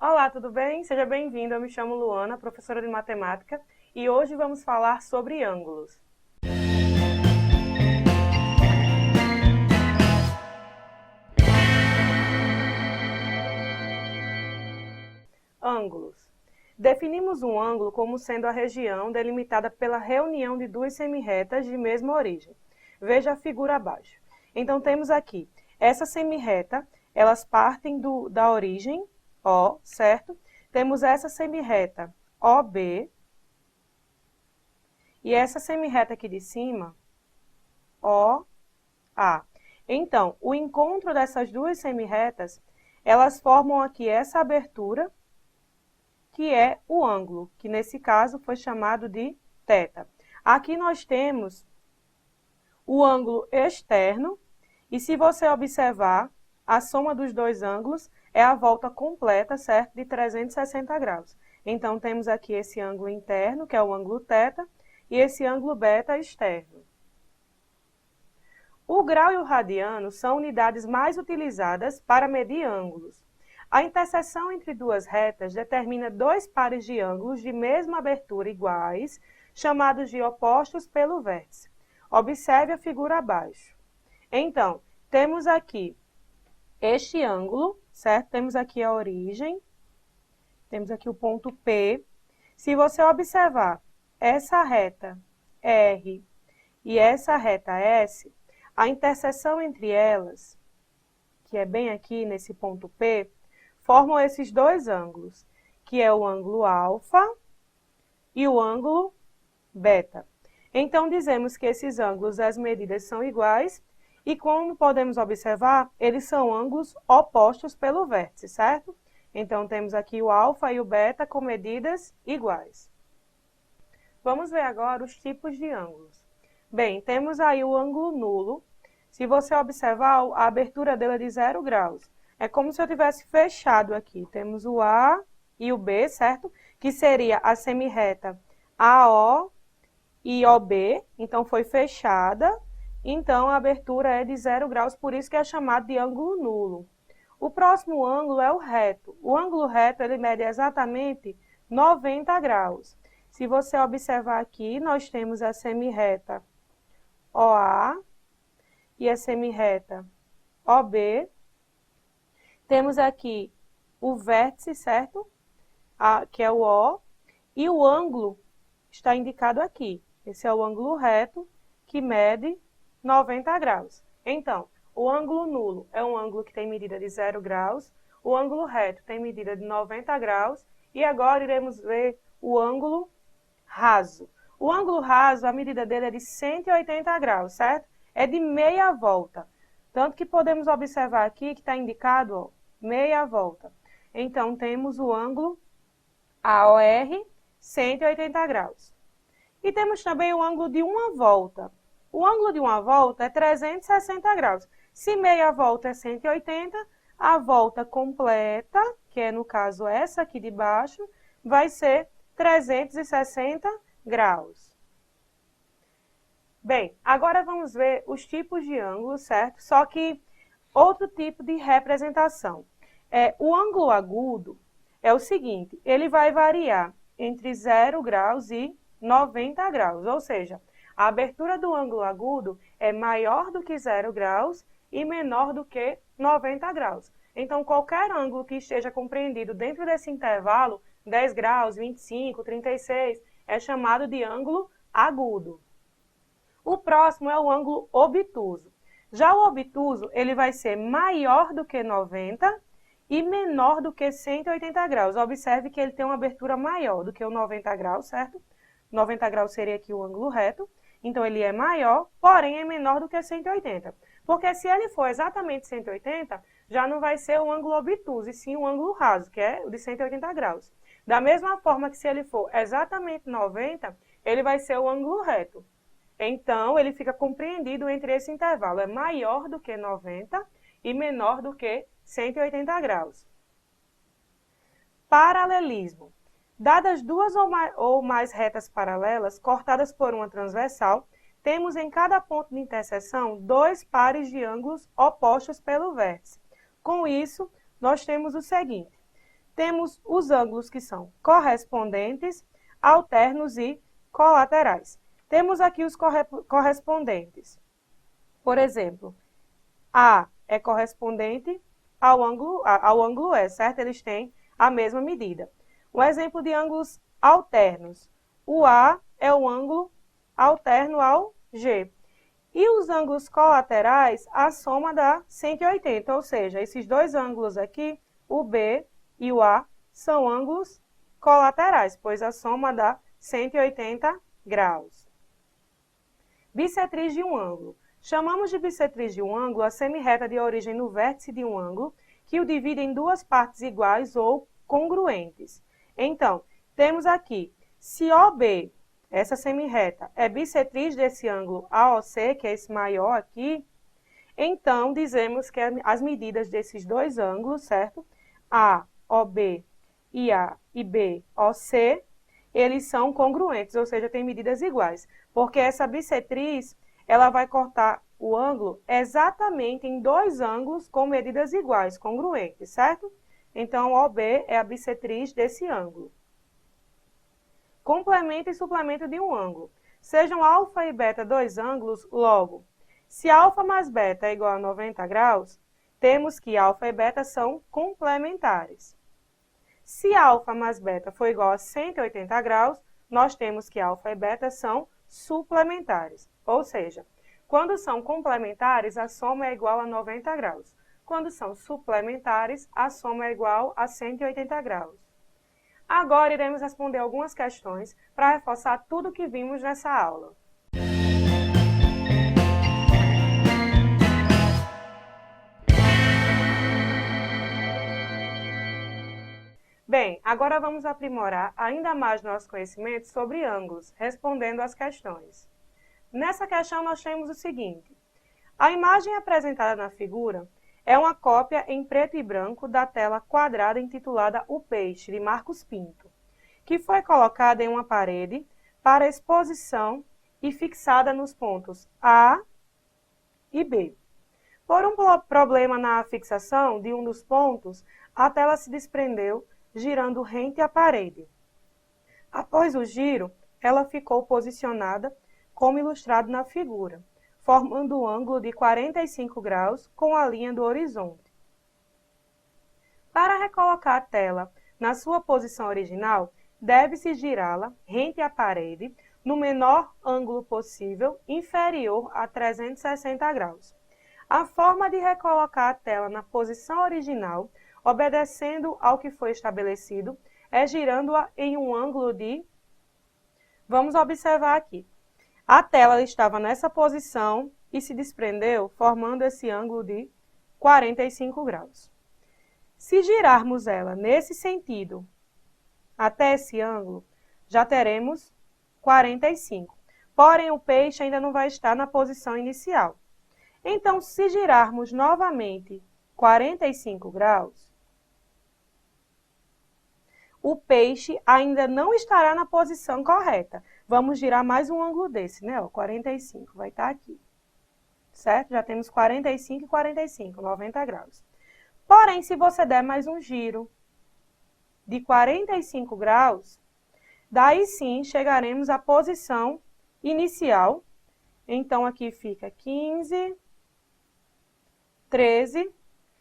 Olá, tudo bem? Seja bem-vindo. Eu me chamo Luana, professora de matemática, e hoje vamos falar sobre ângulos. Ângulos. Definimos um ângulo como sendo a região delimitada pela reunião de duas semirretas de mesma origem. Veja a figura abaixo. Então, temos aqui essa semirreta, elas partem da origem O, certo? Temos essa semirreta OB e essa semirreta aqui de cima, OA. Então, o encontro dessas duas semirretas, elas formam aqui essa abertura, que é o ângulo, que nesse caso foi chamado de θ. Aqui nós temos o ângulo externo, e se você observar, a soma dos dois ângulos é a volta completa, certo? De 360 graus. Então, temos aqui esse ângulo interno, que é o ângulo θ, e esse ângulo beta externo. O grau e o radiano são unidades mais utilizadas para medir ângulos. A interseção entre duas retas determina dois pares de ângulos de mesma abertura iguais, chamados de opostos pelo vértice. Observe a figura abaixo. Então, temos aqui este ângulo, certo? Temos aqui a origem, temos aqui o ponto P. Se você observar essa reta R e essa reta S, a interseção entre elas, que é bem aqui nesse ponto P, formam esses dois ângulos, que é o ângulo alfa e o ângulo beta. Então, dizemos que esses ângulos, as medidas são iguais, e como podemos observar, eles são ângulos opostos pelo vértice, certo? Então, temos aqui o alfa e o beta com medidas iguais. Vamos ver agora os tipos de ângulos. Bem, temos aí o ângulo nulo. Se você observar, a abertura dele é de 0 graus. É como se eu tivesse fechado aqui. Temos o A e o B, certo? Que seria a semirreta AO e OB. Então, foi fechada. Então, a abertura é de 0 graus, por isso que é chamado de ângulo nulo. O próximo ângulo é o reto. O ângulo reto, ele mede exatamente 90 graus. Se você observar aqui, nós temos a semirreta OA e a semirreta OB. Temos aqui o vértice, certo? Que é o O. E o ângulo está indicado aqui. Esse é o ângulo reto, que mede 90 graus. Então, o ângulo nulo é um ângulo que tem medida de 0 graus. O ângulo reto tem medida de 90 graus. E agora iremos ver o ângulo raso. O ângulo raso, a medida dele é de 180 graus, certo? É de meia volta. Tanto que podemos observar aqui que está indicado, ó, meia volta. Então, temos o ângulo AOR, 180 graus. E temos também o ângulo de uma volta. O ângulo de uma volta é 360 graus. Se meia volta é 180, a volta completa, que é no caso essa aqui de baixo, vai ser 360 graus. Bem, agora vamos ver os tipos de ângulos, certo? Só que outro tipo de representação. O ângulo agudo é o seguinte, ele vai variar entre 0 graus e 90 graus, ou seja, a abertura do ângulo agudo é maior do que 0 graus e menor do que 90 graus. Então, qualquer ângulo que esteja compreendido dentro desse intervalo, 10 graus, 25, 36, é chamado de ângulo agudo. O próximo é o ângulo obtuso. Já o obtuso, ele vai ser maior do que 90 e menor do que 180 graus. Observe que ele tem uma abertura maior do que o 90 graus, certo? 90 graus seria aqui o ângulo reto. Então, ele é maior, porém é menor do que 180. Porque se ele for exatamente 180, já não vai ser o ângulo obtuso, e sim o ângulo raso, que é o de 180 graus. Da mesma forma que se ele for exatamente 90, ele vai ser o ângulo reto. Então, ele fica compreendido entre esse intervalo. É maior do que 90 e menor do que 180 graus. Paralelismo. Dadas duas ou mais retas paralelas, cortadas por uma transversal, temos em cada ponto de interseção dois pares de ângulos opostos pelo vértice. Com isso, nós temos o seguinte. temos os ângulos que são correspondentes, alternos e colaterais. Temos aqui os correspondentes. Por exemplo, A é correspondente ao ângulo E, certo? Eles têm a mesma medida. Um exemplo de ângulos alternos. O A é o ângulo alterno ao G. E os ângulos colaterais, a soma dá 180, ou seja, esses dois ângulos aqui, o B e o A, são ângulos colaterais, pois a soma dá 180 graus. Bissetriz de um ângulo. Chamamos de bissetriz de um ângulo a semirreta de origem no vértice de um ângulo que o divide em duas partes iguais ou congruentes. Então, temos aqui, se OB, essa semirreta, é bissetriz desse ângulo AOC, que é esse maior aqui, então dizemos que as medidas desses dois ângulos, certo? AOB e BOC, eles são congruentes, ou seja, têm medidas iguais, porque essa bissetriz, ela vai cortar o ângulo exatamente em dois ângulos com medidas iguais, congruentes, certo? Então, OB é a bissetriz desse ângulo. Complemento e suplemento de um ângulo. Sejam alfa e beta dois ângulos, logo, se alfa mais beta é igual a 90 graus, temos que alfa e beta são complementares. Se alfa mais beta for igual a 180 graus, nós temos que alfa e beta são suplementares. Ou seja, quando são complementares, a soma é igual a 90 graus. Quando são suplementares, a soma é igual a 180 graus. Agora iremos responder algumas questões para reforçar tudo o que vimos nessa aula. Bem, agora vamos aprimorar ainda mais nosso conhecimento sobre ângulos, respondendo às questões. Nessa questão, nós temos o seguinte. A imagem apresentada na figura é uma cópia em preto e branco da tela quadrada intitulada O Peixe, de Marcos Pinto, que foi colocada em uma parede para exposição e fixada nos pontos A e B. Por um problema na fixação de um dos pontos, a tela se desprendeu, girando rente à parede. Após o giro, ela ficou posicionada, como ilustrado na figura, formando um ângulo de 45 graus com a linha do horizonte. Para recolocar a tela na sua posição original, deve-se girá-la rente à parede no menor ângulo possível, inferior a 360 graus. A forma de recolocar a tela na posição original, obedecendo ao que foi estabelecido, é girando-a em um ângulo de... Vamos observar aqui. A tela estava nessa posição e se desprendeu, formando esse ângulo de 45 graus. Se girarmos ela nesse sentido até esse ângulo, já teremos 45. Porém, o peixe ainda não vai estar na posição inicial. Então, se girarmos novamente 45 graus, o peixe ainda não estará na posição correta. Vamos girar mais um ângulo desse, né? 45, vai estar aqui. Certo? Já temos 45 e 45, 90 graus. Porém, se você der mais um giro de 45 graus, daí sim chegaremos à posição inicial. Então, aqui fica 15, 13,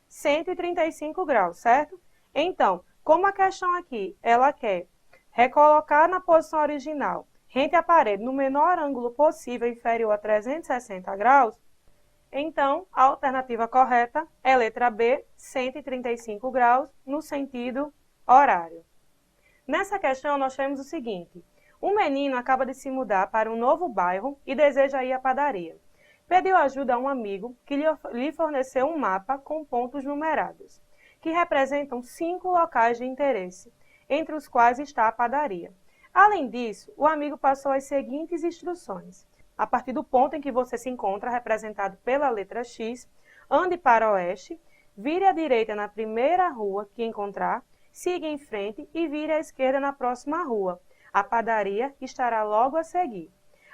135 graus, certo? Então, como a questão aqui, ela quer recolocar na posição original, rente à parede, no menor ângulo possível, inferior a 360 graus, então, a alternativa correta é letra B, 135 graus, no sentido horário. Nessa questão, nós temos o seguinte. Um menino acaba de se mudar para um novo bairro e deseja ir à padaria. Pediu ajuda a um amigo que lhe forneceu um mapa com pontos numerados, que representam 5 locais de interesse, entre os quais está a padaria. Além disso, o amigo passou as seguintes instruções. A partir do ponto em que você se encontra, representado pela letra X, ande para o oeste, vire à direita na primeira rua que encontrar, siga em frente e vire à esquerda na próxima rua. A padaria estará logo a seguir.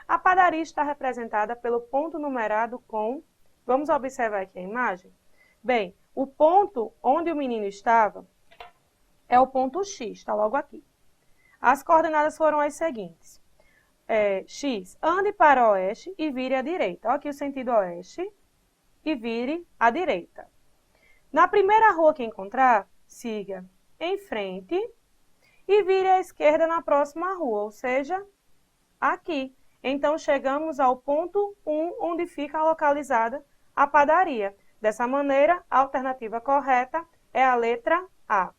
A padaria está representada pelo ponto numerado com... Vamos observar aqui a imagem? Bem, o ponto onde o menino estava é o ponto X, está logo aqui. As coordenadas foram as seguintes. X, ande para o oeste e vire à direita. Olha aqui o sentido oeste e vire à direita. Na primeira rua que encontrar, siga em frente e vire à esquerda na próxima rua, ou seja, aqui. Então, chegamos ao ponto 1, onde fica localizada a padaria. Dessa maneira, a alternativa correta é a letra A.